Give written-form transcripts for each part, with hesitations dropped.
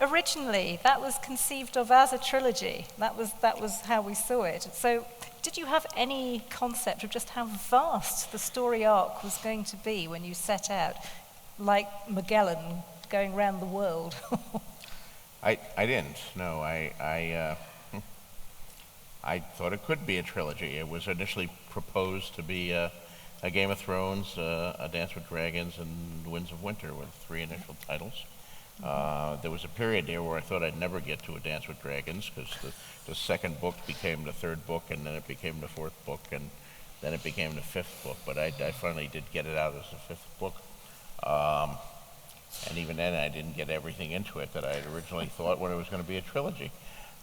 originally, that was conceived of as a trilogy. That was how we saw it. So, did you have any concept of just how vast the story arc was going to be when you set out, like Magellan going around the world? I didn't. No, I thought it could be a trilogy. It was initially proposed to be a Game of Thrones, A Dance with Dragons, and Winds of Winter with 3 initial titles. There was a period there where I thought I'd never get to A Dance with Dragons because the second book became the third book, and then it became the fourth book, and then it became the fifth book. But I finally did get it out as the fifth book. And even then, I didn't get everything into it that I had originally thought when it was going to be a trilogy.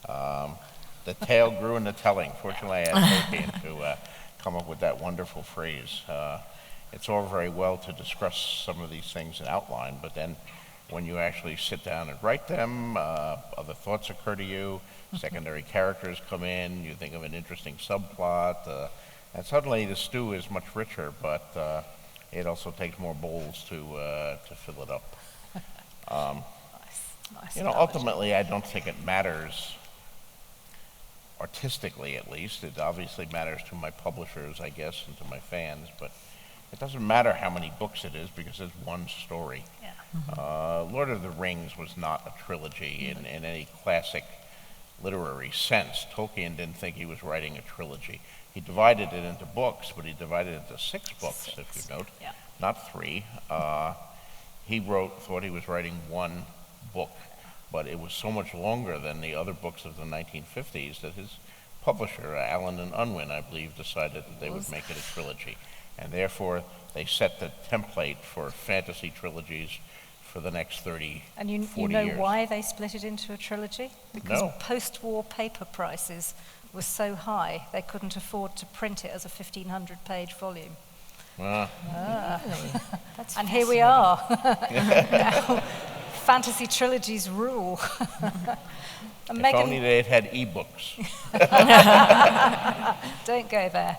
The tale grew in the telling. Fortunately, I had Tolkien to come up with that wonderful phrase. It's all very well to discuss some of these things in outline, but then when you actually sit down and write them, other thoughts occur to you, secondary characters come in, you think of an interesting subplot, and suddenly the stew is much richer, but it also takes more bowls to fill it up. Nice Ultimately, I don't think it matters, artistically at least. It obviously matters to my publishers, I guess, and to my fans, but it doesn't matter how many books it is because it's one story. Yeah. Lord of the Rings was not a trilogy in any classic literary sense. Tolkien didn't think he was writing a trilogy. He divided it into books, but he divided it into 6 books, if you note, not 3. He thought he was writing one book, but it was so much longer than the other books of the 1950s that his publisher, Allen and Unwin, I believe, decided that they would make it a trilogy. And therefore, they set the template for fantasy trilogies for the next 30, and you 40 know years. why they split it into a trilogy? Because No. post-war paper prices were so high, they couldn't afford to print it as a 1,500-page volume. That's And here we are. Now, fantasy trilogies rule. And If only they'd had e-books. Don't go there.